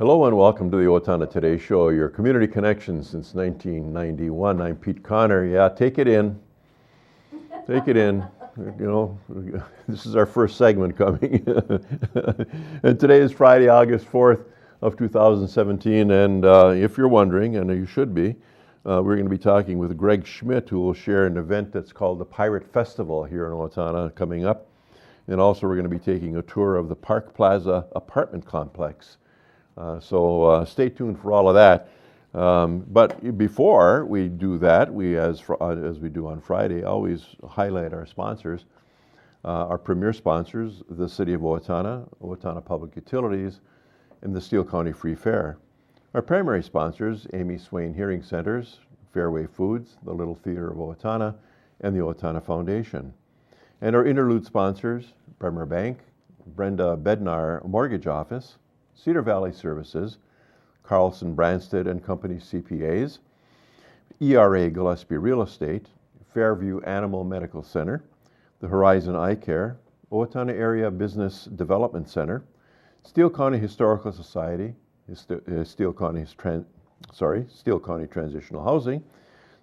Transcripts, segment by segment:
Hello and welcome to the Owatonna Today Show, your community connection since 1991. I'm Pete Connor. Yeah, take it in. Take it in. You know, this is our first segment coming. And today is Friday, August 4th of 2017. And if you're wondering, and you should be, we're going to be talking with Greg Schmidt, who will share an event that's called the Pirate Festival here in Owatonna coming up. And also we're going to be taking a tour of the Park Plaza apartment complex. So stay tuned for all of that. But before we do that, we, as we do on Friday, always highlight our sponsors. Our premier sponsors, the City of Owatonna, Owatonna Public Utilities, and the Steele County Free Fair. Our primary sponsors, Amy Swain Hearing Centers, Fairway Foods, the Little Theater of Owatonna, and the Owatonna Foundation. And our interlude sponsors, Bremer Bank, Brenda Bednar Mortgage Office, Cedar Valley Services, Carlson Branstad and Company CPAs, ERA Gillespie Real Estate, Fairview Animal Medical Center, the Horizon Eye Care, Owatonna Area Business Development Center, Steele County Historical Society, Steele County Transitional Housing,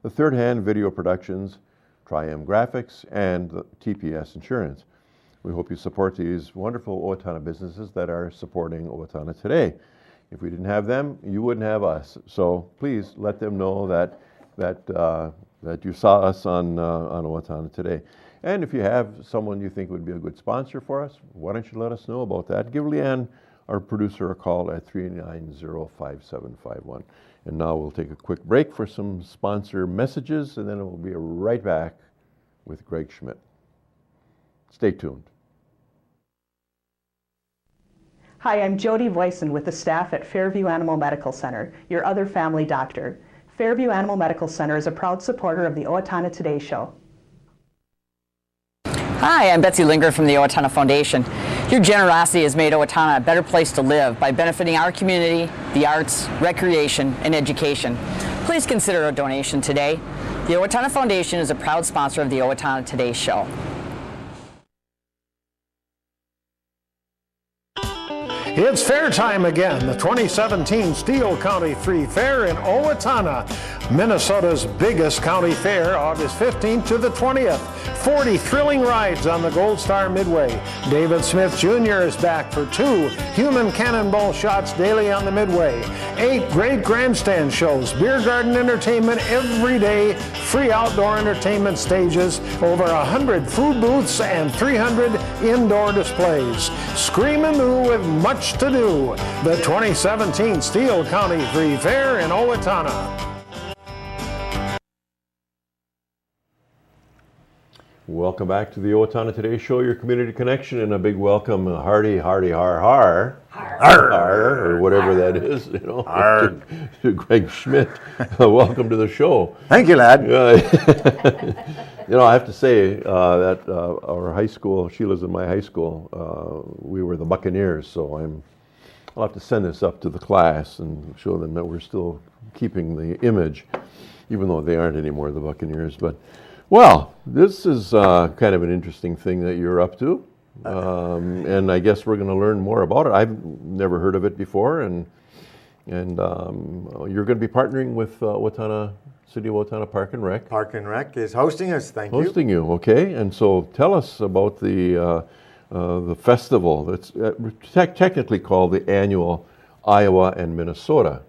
the Third Hand Video Productions, Tri-M Graphics, and the TPS Insurance. We hope you support these wonderful Owatonna businesses that are supporting Owatonna today. If we didn't have them, you wouldn't have us. So please let them know that you saw us on Owatonna today. And if you have someone you think would be a good sponsor for us, why don't you let us know about that? Give Leanne, our producer, a call at 390-5751. And now we'll take a quick break for some sponsor messages, and then we'll be right back with Greg Schmidt. Stay tuned. Hi, I'm Jody Voisin with the staff at Fairview Animal Medical Center, your other family doctor. Fairview Animal Medical Center is a proud supporter of the Owatonna Today Show. Hi, I'm Betsy Linger from the Owatonna Foundation. Your generosity has made Owatonna a better place to live by benefiting our community, the arts, recreation, and education. Please consider a donation today. The Owatonna Foundation is a proud sponsor of the Owatonna Today Show. It's fair time again, the 2017 Steele County Free Fair in Owatonna, Minnesota's biggest county fair, August 15th to the 20th. 40 thrilling rides on the Gold Star Midway. David Smith Jr. is back for 2 human cannonball shots daily on the Midway. 8 great grandstand shows, beer garden entertainment every day, free outdoor entertainment stages, over 100 food booths, and 300 indoor displays. Scream and moo with much to do. The 2017 Steele County Free Fair in Owatonna. Welcome back to the Owatonna Today Show, your community connection, and a big welcome, hardy, har, har, or whatever that is, you know, to Greg Schmidt. Welcome to the show. Thank you, lad. You know, I have to say that our high school, Sheila's in my high school, we were the Buccaneers, so I'll have to send this up to the class and show them that we're still keeping the image, even though they aren't anymore the Buccaneers. But well, this is kind of an interesting thing that you're up to, and I guess we're going to learn more about it. I've never heard of it before, and you're going to be partnering with City of Owatonna Park and Rec. Park and Rec is hosting us. Thank you. Hosting you, okay. And so tell us about the festival that's technically called the annual Iowa and Minnesota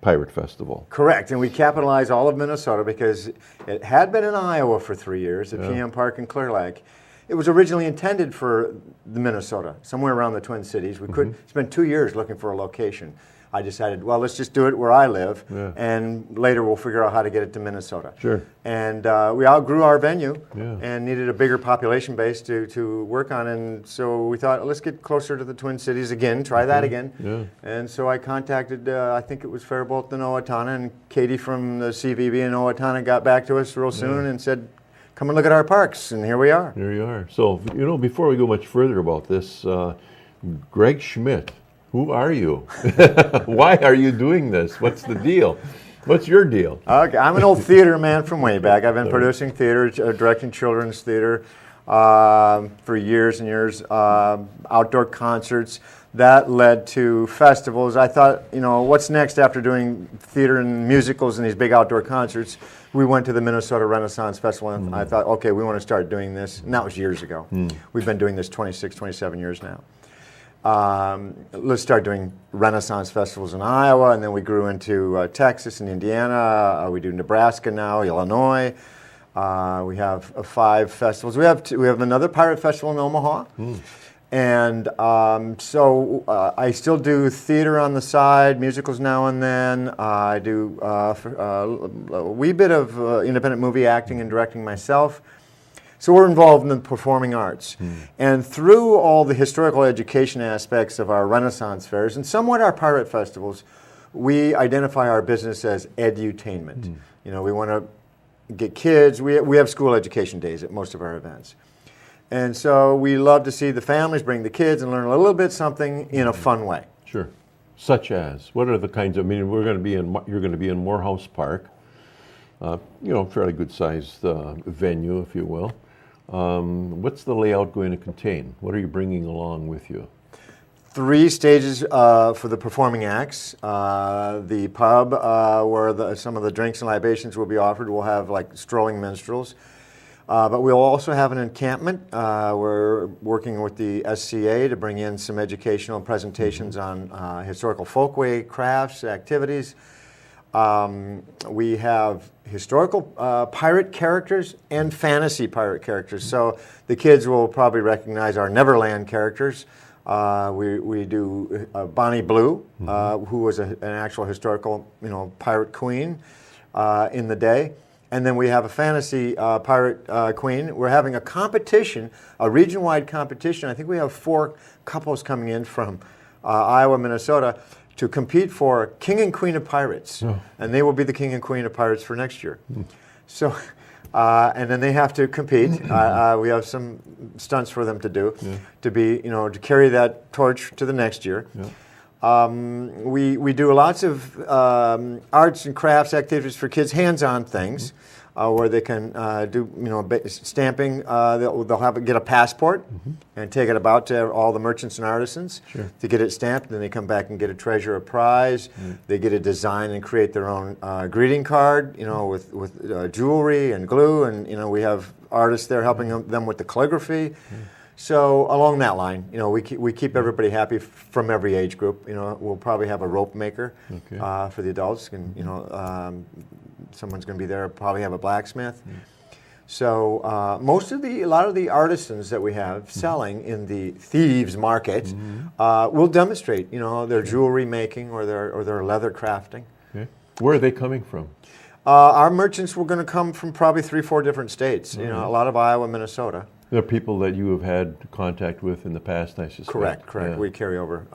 Pirate Festival. Correct, and we capitalize all of Minnesota because it had been in Iowa for 3 years at PM Park in Clear Lake. It was originally intended for the Minnesota, somewhere around the Twin Cities. We could spend 2 years looking for a location. I decided, well, let's just do it where I live, and later we'll figure out how to get it to Minnesota. Sure. And we outgrew our venue and needed a bigger population base to work on, and so we thought, let's get closer to the Twin Cities again, try that again. Yeah. And so I contacted, I think it was Faribault and Owatonna, and Katie from the CVB in Owatonna got back to us real soon and said, come and look at our parks, and here we are. Here you are. So, you know, before we go much further about this, Greg Schmidt, who are you? Why are you doing this? What's the deal? What's your deal? Okay, I'm an old theater man from way back. I've been producing theater, directing children's theater for years and years, outdoor concerts. That led to festivals. I thought, what's next after doing theater and musicals and these big outdoor concerts? We went to the Minnesota Renaissance Festival, and I thought, okay, we want to start doing this. And that was years ago. We've been doing this 26, 27 years now. Let's start doing Renaissance festivals in Iowa, and then we grew into Texas and Indiana. We do Nebraska now, Illinois. We have 5 festivals. We have another pirate festival in Omaha. And so I still do theater on the side, musicals now and then. I do a wee bit of independent movie acting and directing myself. So we're involved in the performing arts. And through all the historical education aspects of our Renaissance fairs and somewhat our pirate festivals, we identify our business as edutainment. We want to get kids. We have school education days at most of our events. And so we love to see the families bring the kids and learn a little bit something in a fun way. Sure. Such as, what are the kinds of, you're going to be in Morehouse Park, fairly good sized venue, if you will. What's the layout going to contain? What are you bringing along with you? 3 stages for the performing acts. The pub where some of the drinks and libations will be offered will have like strolling minstrels. But we'll also have an encampment. We're working with the SCA to bring in some educational presentations on historical folkway crafts, activities. We have historical pirate characters and fantasy pirate characters. So the kids will probably recognize our Neverland characters. We do Bonnie Blue, who was an actual historical, pirate queen in the day. And then we have a fantasy pirate queen. We're having a competition, a region-wide competition. I think we have 4 couples coming in from Iowa, Minnesota, to compete for King and Queen of Pirates. And they will be the King and Queen of Pirates for next year. So, and then they have to compete. We have some stunts for them to do, to be, to carry that torch to the next year. We do lots of arts and crafts activities for kids, hands-on things, where they can do stamping. They'll get a passport and take it about to all the merchants and artisans to get it stamped. Then they come back and get a treasure, a prize. They get to design and create their own greeting card, with jewelry and glue, and we have artists there helping them with the calligraphy. So along that line, we keep everybody happy from every age group. We'll probably have a rope maker for the adults, and someone's going to be there. Probably have a blacksmith. So a lot of the artisans that we have selling in the thieves market will demonstrate, their jewelry making or their leather crafting. Okay. Where are they coming from? Our merchants were going to come from probably 3-4 different states. A lot of Iowa, Minnesota. There are people that you have had contact with in the past, I suspect. Correct. Yeah. We carry over.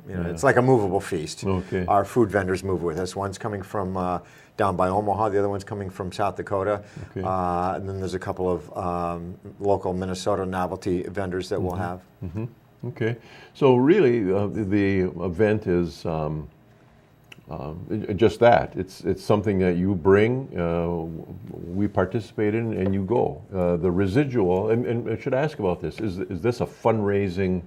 It's like a movable feast. Okay. Our food vendors move with us. One's coming from down by Omaha. The other one's coming from South Dakota. Okay. And then there's a couple of local Minnesota novelty vendors that we'll have. Okay. So really, the event is just that. It's something that you bring, we participate in, and you go. The residual, and I should ask about this, is this a fundraising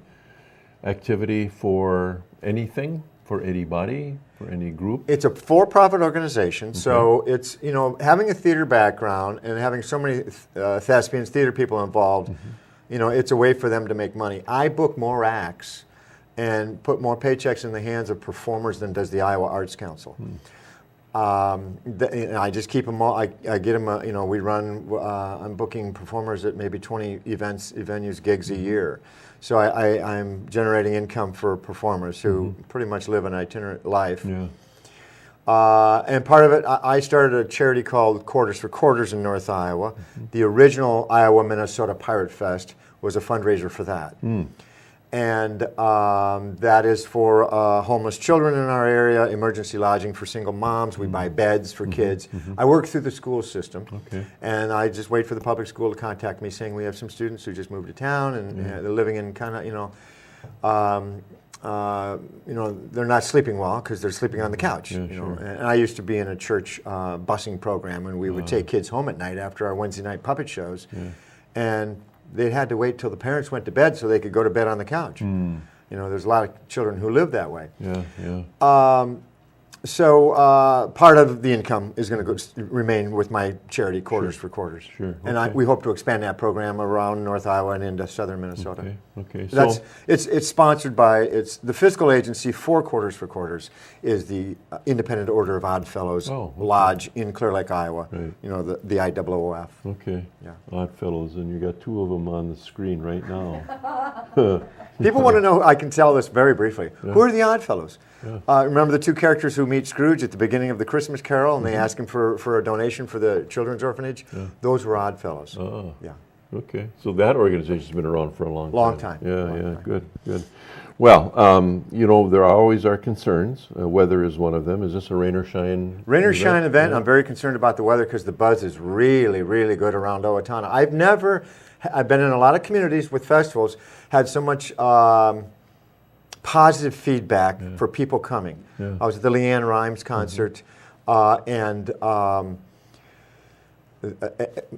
activity for anything, for anybody, for any group? It's a for-profit organization, so it's, having a theater background and having so many thespians, theater people involved, it's a way for them to make money. I book more acts and put more paychecks in the hands of performers than does the Iowa Arts Council. I just keep them all. I get them. We run. I'm booking performers at maybe 20 venues, gigs a year. So I'm generating income for performers who pretty much live an itinerant life. Yeah. And part of it, I started a charity called Quarters for Quarters in North Iowa. The original Iowa Minnesota Pirate Fest was a fundraiser for that. And that is for homeless children in our area, emergency lodging for single moms. We buy beds for kids. I work through the school system, and I just wait for the public school to contact me saying we have some students who just moved to town and they're living in kind of, they're not sleeping well because they're sleeping on the couch. And I used to be in a church busing program, and we would take kids home at night after our Wednesday night puppet shows, and they had to wait till the parents went to bed so they could go to bed on the couch. You know, there's a lot of children who live that way. So part of the income is going to remain with my charity, Quarters for Quarters. Sure. And we hope to expand that program around North Iowa and into southern Minnesota. Okay. So it's sponsored by, it's the fiscal agency for Quarters for Quarters is the Independent Order of Odd Fellows Lodge in Clear Lake, Iowa. Right. You know, the IOOF. Okay. Yeah. Odd Fellows, and you got two of them on the screen right now. People want to know, I can tell this very briefly. Who are the Odd Fellows? Remember the two characters who meet Scrooge at the beginning of the Christmas Carol, and they ask him for a donation for the children's orphanage? Those were Odd Fellows. Oh. Yeah. Okay. So that organization's been around for a long time. Long time. Yeah. Good. Well, you know, there always are concerns. Weather is one of them. Is this a rain or shine? Rain or shine event. I'm very concerned about the weather because the buzz is really, really good around Owatonna. I've been in a lot of communities with festivals, had so much positive feedback for people coming. I was at the Leanne Rhymes concert, and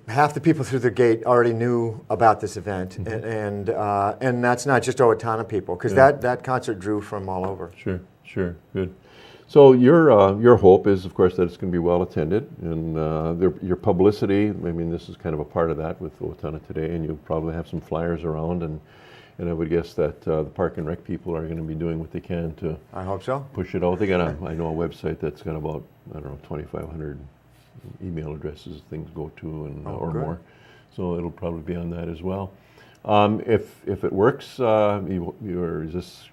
half the people through the gate already knew about this event, and that's not just Owatonna people, because that concert drew from all over. Sure, good. So your hope is, of course, that it's going to be well attended, and your publicity. I mean, this is kind of a part of that with Owatonna Today, and you'll probably have some flyers around, and I would guess that the Park and Rec people are going to be doing what they can to. I hope so. Push it out. They got I know a website that's got about 2,500 email addresses things go to, and or good. More. So it'll probably be on that as well. If it works, is this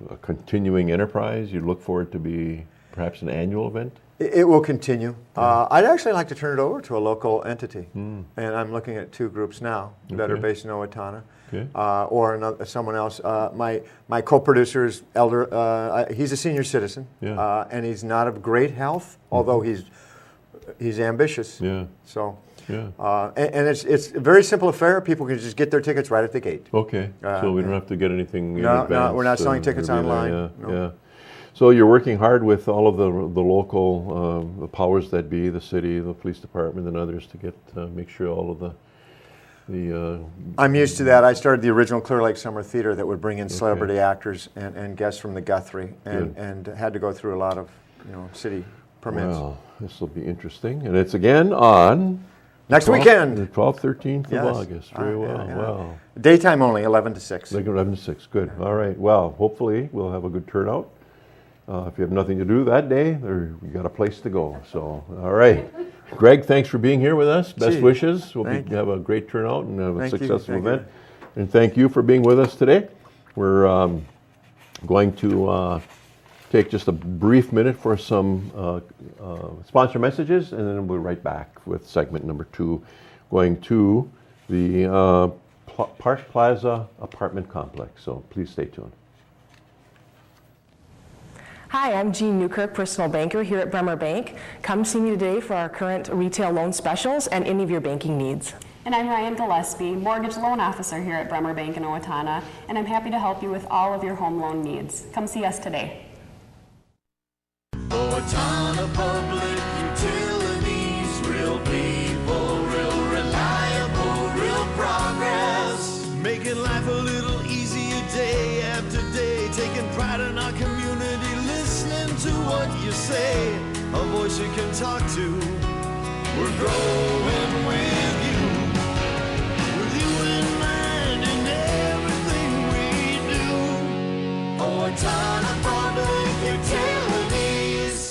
a continuing enterprise? You look for it to be perhaps an annual event? It will continue. I'd actually like to turn it over to a local entity, and I'm looking at two groups now that are based in Owatonna, or someone else. My co-producer is elder. He's a senior citizen, and he's not of great health, although he's ambitious. So. And it's a very simple affair. People can just get their tickets right at the gate. Okay, so we don't have to get anything in No, advance. no, we're not selling tickets online. Yeah. So you're working hard with all of the local the powers that be, the city, the police department, and others to get make sure all of the. I'm used to that. I started the original Clear Lake Summer Theater that would bring in celebrity actors and guests from the Guthrie, and had to go through a lot of city permits. Well, this will be interesting, and it's again on. Next weekend. The 12th, 13th of August. Very well. Wow. Daytime only, 11 to 6. 11 to 6. Good. All right. Well, hopefully we'll have a good turnout. If you have nothing to do that day, you got a place to go. So, all right. Greg, thanks for being here with us. Best wishes. Hope you have a great turnout and have a successful event. And thank you for being with us today. We're going to take just a brief minute for some sponsor messages, and then we'll be right back with segment number 2, going to the Park Plaza apartment complex. So please stay tuned. Hi, I'm Jean Newkirk, personal banker here at Bremer Bank. Come see me today for our current retail loan specials and any of your banking needs. And I'm Ryan Gillespie, mortgage loan officer here at Bremer Bank in Owatonna, and I'm happy to help you with all of your home loan needs. Come see us today. Owatonna Public Utilities, real people, real reliable, real progress. Making life a little easier day after day, taking pride in our community, listening to what you say, a voice you can talk to. We're growing with you in mind in everything we do. Owatonna Public Utilities.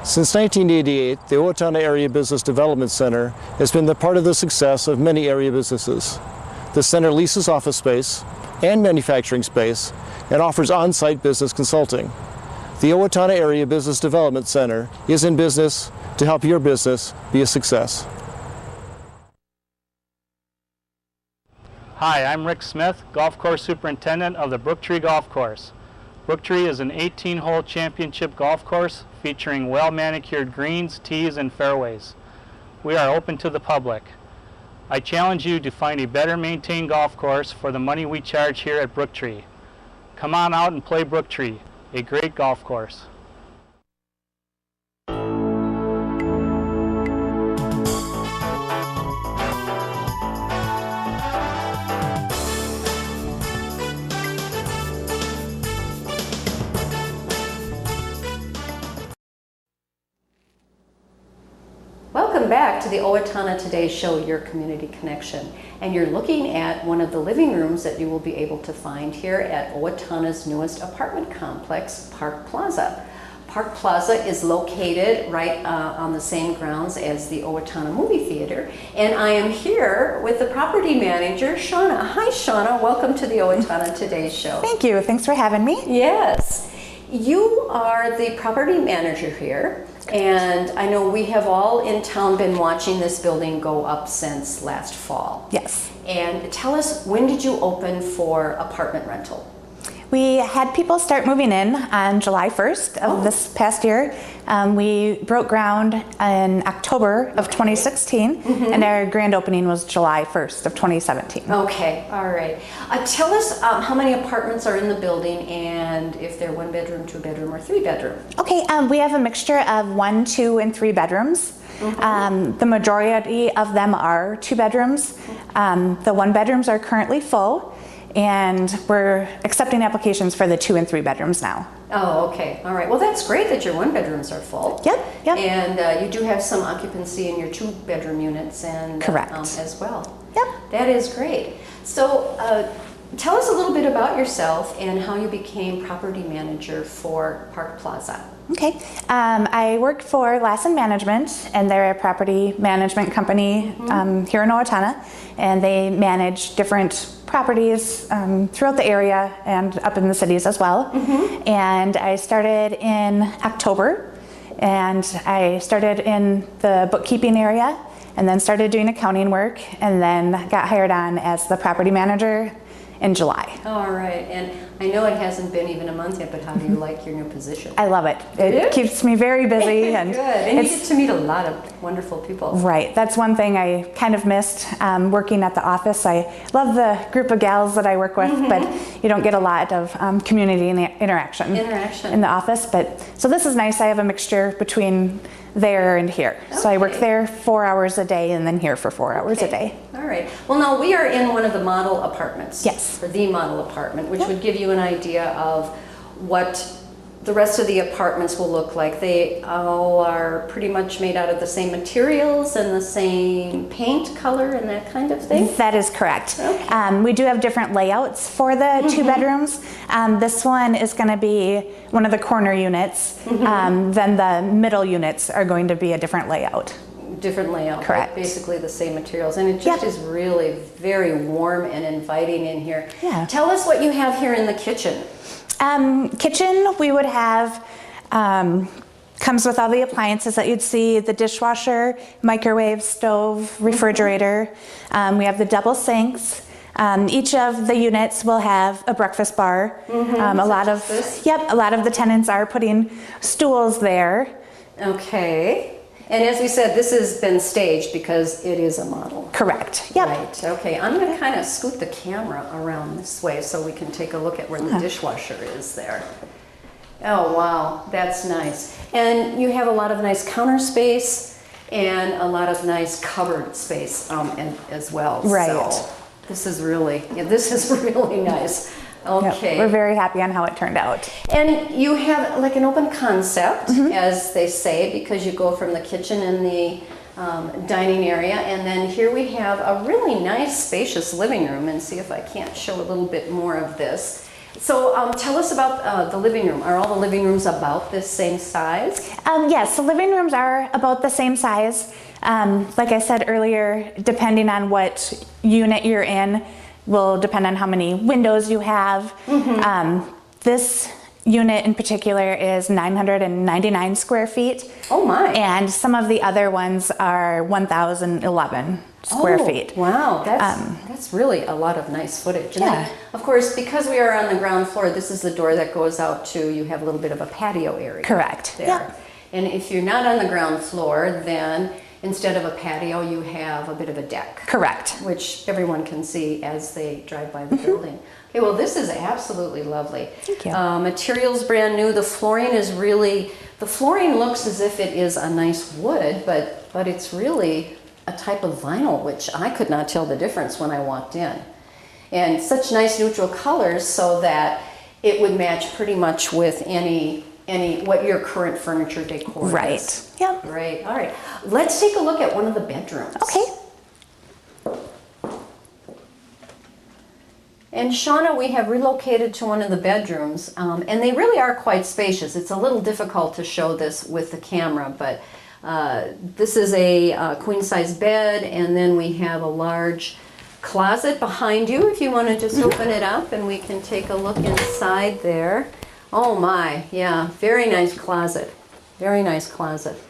Since 1988, the Owatonna Area Business Development Center has been the part of the success of many area businesses. The center leases office space and manufacturing space and offers on-site business consulting. The Owatonna Area Business Development Center is in business to help your business be a success. Hi, I'm Rick Smith, Golf Course Superintendent of the Brooktree Golf Course. Brooktree is an 18-hole championship golf course featuring well-manicured greens, tees, and fairways. We are open to the public. I challenge you to find a better maintained golf course for the money we charge here at Brooktree. Come on out and play Brooktree, a great golf course. Welcome back to the Owatonna Today Show, your community connection. And you're looking at one of the living rooms that you will be able to find here at Owatonna's newest apartment complex, Park Plaza. Park Plaza is located right on the same grounds as the Owatonna Movie Theater. And I am here with the property manager, Shauna. Hi, Shauna. Welcome to the Owatonna Today Show. Thank you. Thanks for having me. Yes. You are the property manager here. And I know we have all in town been watching this building go up since last fall. Yes. And tell us, when did you open for apartment rental? We had people start moving in on July 1st of this past year. We broke ground in October of 2016, and our grand opening was July 1st of 2017. Okay, all right. Tell us how many apartments are in the building and if they're 1 bedroom, 2 bedroom, or 3 bedroom. Okay, we have a mixture of 1, 2, and 3 bedrooms. The majority of them are 2 bedrooms. The 1 bedrooms are currently full, and we're accepting applications for the 2 and 3 bedrooms now. Oh, okay. All right. Well, that's great that your 1 bedrooms are full. Yep. And you do have some occupancy in your 2 bedroom units and correct as well. Yep. That is great. So tell us a little bit about yourself and how you became property manager for Park Plaza. Okay. I work for Lassen Management, and they're a property management company here in Owatonna, and they manage different properties throughout the area and up in the cities as well. And I started in October, and I started in the bookkeeping area, and then started doing accounting work, and then got hired on as the property manager in July. All right. And I know it hasn't been even a month yet, but how do you like your new position? I love it. It keeps me very busy. And good. And you get to meet a lot of wonderful people. Right. That's one thing I kind of missed working at the office. I love the group of gals that I work with, but you don't get a lot of community interaction in the office. But so this is nice. I have a mixture between there and here. Okay. So I work there 4 hours a day and then here for 4 hours a day. All right. Well, now we are in one of the model apartments. Yes. Or the model apartment, which would give you an idea of what the rest of the apartments will look like. They all are pretty much made out of the same materials and the same paint color and that kind of thing? That is correct. Okay. We do have different layouts for the 2 bedrooms. This one is going to be one of the corner units. Then the middle units are going to be a different layout. Different layout, correct. Basically the same materials, and it just is really very warm and inviting in here. Yeah. Tell us what you have here in the kitchen. Kitchen, we would have, comes with all the appliances that you'd see, the dishwasher, microwave, stove, refrigerator. We have the double sinks. Each of the units will have a breakfast bar. A lot of the tenants are putting stools there. Okay. And as we said, this has been staged because it is a model. Correct. Yep. Right. Okay. I'm going to kind of scoot the camera around this way so we can take a look at where the dishwasher is there. Oh, wow. That's nice. And you have a lot of nice counter space and a lot of nice cupboard space as well. Right. So this is really nice. Okay. Yep, we're very happy on how it turned out. And you have like an open concept, as they say, because you go from the kitchen and the dining area, and then here we have a really nice spacious living room, and see if I can't show a little bit more of this. So tell us about the living room. Are all the living rooms about this same size? Yes, the living rooms are about the same size. Like I said earlier, depending on what unit you're in, will depend on how many windows you have. This unit in particular is 999 square feet. Oh my. And some of the other ones are 1,011 square feet. Wow, that's really a lot of nice footage. And Yeah. then, of course, because we are on the ground floor, this is the door that goes out to, you have a little bit of a patio area. Correct. There. Yeah. And if you're not on the ground floor, then instead of a patio, you have a bit of a deck. Correct. Which everyone can see as they drive by the building. Okay, well, this is absolutely lovely. Thank you. Materials brand new. The flooring looks as if it is a nice wood, but it's really a type of vinyl, which I could not tell the difference when I walked in. And such nice neutral colors so that it would match pretty much with any what your current furniture decor is. Right. Yep. Great. All right. Let's take a look at one of the bedrooms. Okay. And Shauna, we have relocated to one of the bedrooms, and they really are quite spacious. It's a little difficult to show this with the camera, but this is a queen-size bed, and then we have a large closet behind you if you want to just open it up, and we can take a look inside there. Oh my, yeah, very nice closet. Very nice closet.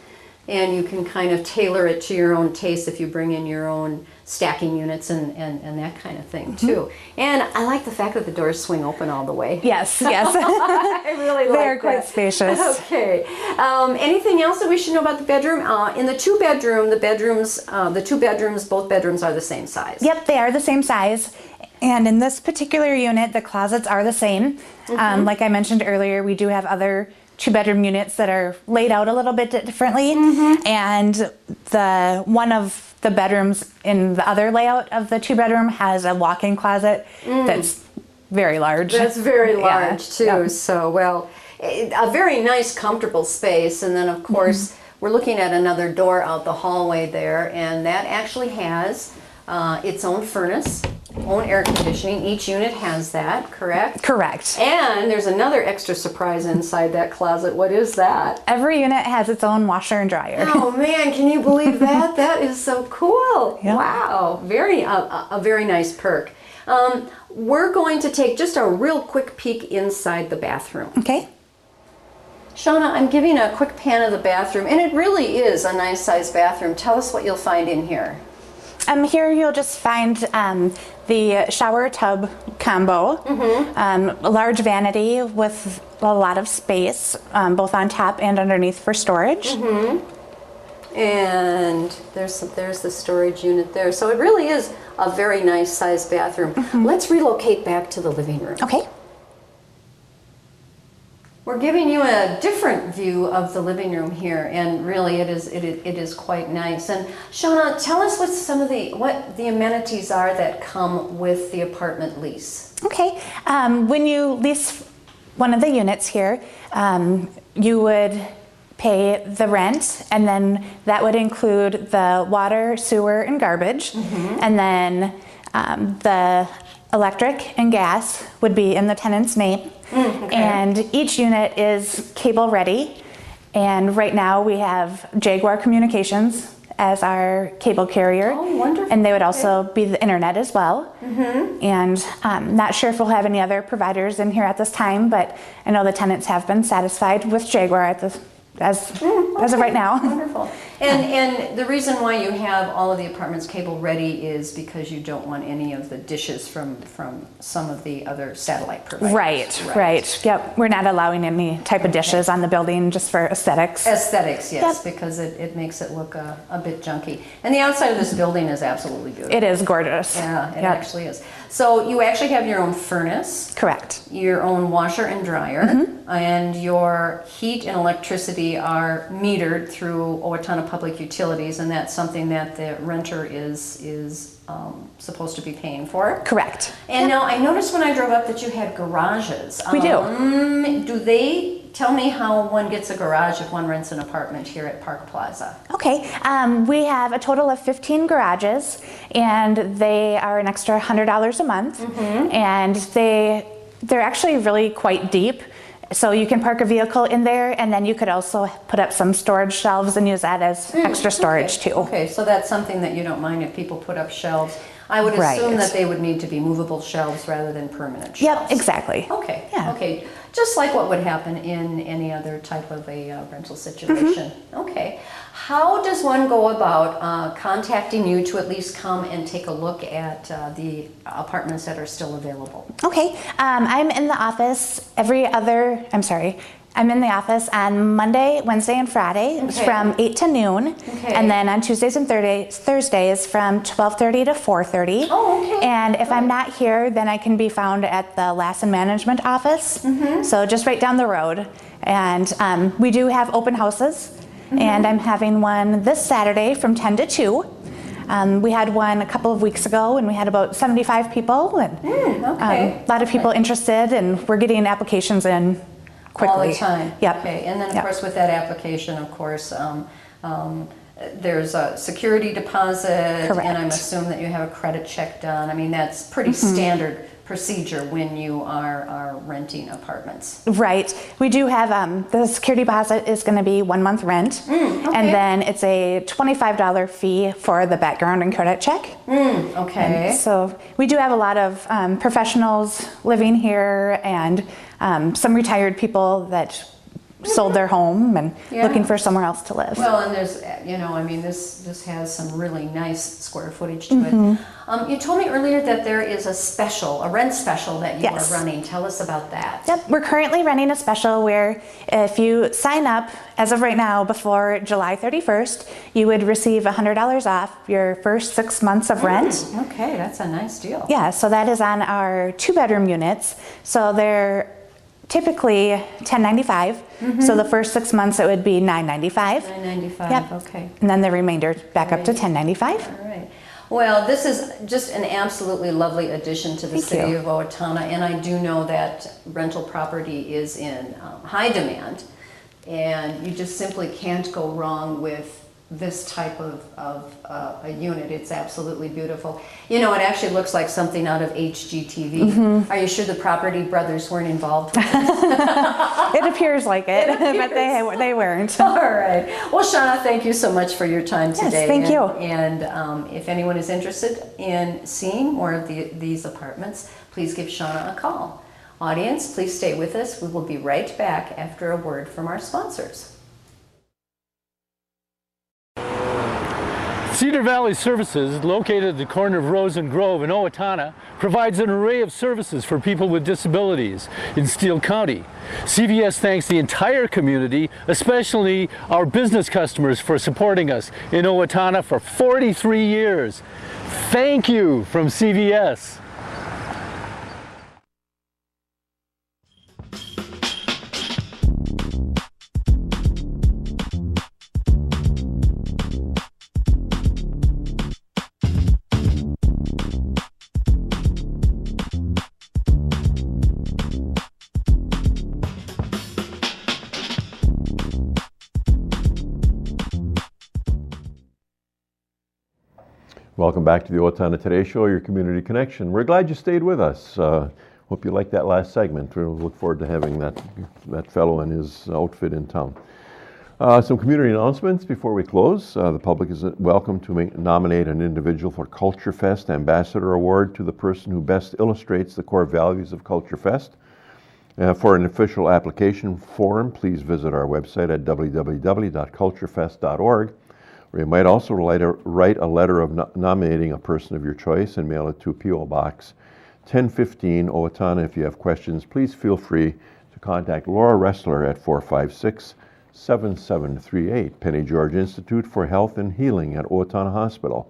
And you can kind of tailor it to your own taste if you bring in your own stacking units and that kind of thing too. And I like the fact that the doors swing open all the way. Yes, yes. I really like They're that. quite spacious. Okay. Anything else that we should know about the bedroom? In the two-bedroom, both bedrooms are the same size. Yep, they are the same size. And in this particular unit, the closets are the same. Like I mentioned earlier, we do have other two-bedroom units that are laid out a little bit differently. And one of the bedrooms in the other layout of the two-bedroom has a walk-in closet that's very large. That's very large too. Yeah. So, well, a very nice, comfortable space. And then, of course, we're looking at another door out the hallway there, and that actually has its own furnace, own air conditioning. Each unit has that, correct? Correct. And there's another extra surprise inside that closet. What is that? Every unit has its own washer and dryer. Oh man, can you believe that? That is so cool. Yeah. Wow, a very nice perk. We're going to take just a real quick peek inside the bathroom. Okay. Shauna, I'm giving a quick pan of the bathroom, and it really is a nice sized bathroom. Tell us what you'll find in here. Here you'll just find the shower tub combo, a large vanity with a lot of space, both on top and underneath for storage. And there's the storage unit there. So it really is a very nice sized bathroom. Let's relocate back to the living room. Okay. We're giving you a different view of the living room here, and really it is quite nice. And Shauna, tell us what the amenities are that come with the apartment lease. Okay. When you lease one of the units here, you would pay the rent, and then that would include the water, sewer, and garbage, and then the electric and gas would be in the tenant's name. And each unit is cable ready, and right now we have Jaguar Communications as our cable carrier. Oh, wonderful. And they would also be the internet as well. And not sure if we'll have any other providers in here at this time, but I know the tenants have been satisfied with Jaguar as of right now. Wonderful. And the reason why you have all of the apartments cable ready is because you don't want any of the dishes from some of the other satellite providers. Right. Yep. We're not allowing any type of dishes on the building just for aesthetics. Aesthetics, yes, because it makes it look a bit junky. And the outside of this building is absolutely beautiful. It is gorgeous. Yeah, it actually is. So you actually have your own furnace. Correct. Your own washer and dryer, and your heat and electricity are metered through Owatonna Public Utilities, and that's something that the renter is supposed to be paying for. Correct. And now I noticed when I drove up that you had garages. We do. Do they tell me how one gets a garage if one rents an apartment here at Park Plaza? Okay. We have a total of 15 garages, and they are an extra $100 a month, and they're actually really quite deep. So you can park a vehicle in there, and then you could also put up some storage shelves and use that as extra storage too. Okay, so that's something that you don't mind if people put up shelves. I would assume that they would need to be movable shelves rather than permanent shelves. Yep, exactly. Okay, Yeah. okay. Just like what would happen in any other type of a rental situation. Okay. How does one go about contacting you to at least come and take a look at the apartments that are still available? Okay. I'm in the office I'm in the office on Monday, Wednesday, and Friday from 8 to noon. And then on Tuesdays and Thursdays from 12:30 to 4:30. Oh, okay. And if I'm not here, then I can be found at the Lassen Management office. So just right down the road. And we do have open houses. And I'm having one this Saturday from 10 to 2. We had one a couple of weeks ago, and we had about 75 people. And a lot of people interested, and we're getting applications in quickly. All the time? Yep. Okay, and then of Yep. course with that application, of course, there's a security deposit. Correct. And I'm assuming that you have a credit check done. I mean, that's pretty standard procedure when you are renting apartments. Right. We do have, the security deposit is going to be 1 month rent. Okay. And then it's a $25 fee for the background and credit check. Okay. And so we do have a lot of professionals living here and some retired people that sold their home and looking for somewhere else to live. Well, and there's, I mean, this has some really nice square footage to it. You told me earlier that there is a rent special that you are running. Tell us about that. Yep, we're currently running a special where if you sign up, as of right now, before July 31st, you would receive $100 off your first 6 months of rent. Okay, that's a nice deal. Yeah, so that is on our 2-bedroom units. So they're typically $10.95. So the first 6 months it would be $9.95. $9.95. Yep. Okay. And then the remainder back up to $10.95. All right. Well, this is just an absolutely lovely addition to the city of Owatonna, and I do know that rental property is in high demand, and you just simply can't go wrong with this type of a unit. It's absolutely beautiful. It actually looks like something out of HGTV. Are you sure the Property Brothers weren't involved with this? It appears like it, but they weren't. All right. Well, Shauna, thank you so much for your time today. Yes, thank you. And if anyone is interested in seeing more of these apartments, please give Shauna a call. Audience, please stay with us. We will be right back after a word from our sponsors. Cedar Valley Services, located at the corner of Rose and Grove in Owatonna, provides an array of services for people with disabilities in Steele County. CVS thanks the entire community, especially our business customers, for supporting us in Owatonna for 43 years. Thank you from CVS. Welcome back to the Owatonna Today Show, your community connection. We're glad you stayed with us. Hope you liked that last segment. We'll look forward to having that fellow and his outfit in town. Some community announcements before we close. The public is welcome to nominate an individual for Culture Fest Ambassador Award to the person who best illustrates the core values of Culture Fest. For an official application form, please visit our website at www.culturefest.org. Or you might also write a letter of nominating a person of your choice and mail it to P.O. Box 1015 Owatonna. If you have questions, please feel free to contact Laura Ressler at 456-7738. Penny George Institute for Health and Healing at Owatonna Hospital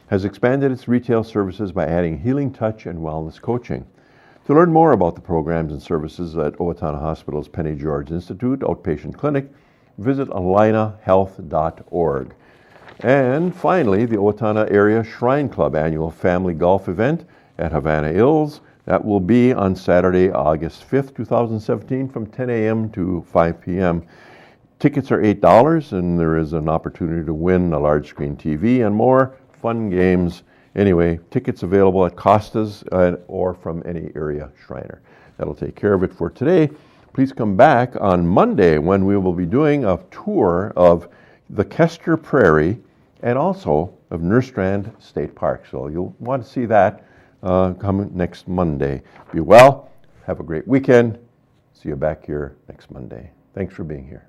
has expanded its retail services by adding healing touch and wellness coaching. To learn more about the programs and services at Owatonna Hospital's Penny George Institute Outpatient Clinic, visit alinahealth.org. And finally, the Owatonna Area Shrine Club annual family golf event at Havana Hills. That will be on Saturday, August 5th, 2017 from 10 a.m. to 5 p.m. Tickets are $8 and there is an opportunity to win a large screen TV and more fun games. Anyway, tickets available at Costa's or from any area Shriner. That'll take care of it for today. Please come back on Monday when we will be doing a tour of the Kester Prairie and also of Nerstrand State Park. So you'll want to see that coming next Monday. Be well, have a great weekend. See you back here next Monday. Thanks for being here.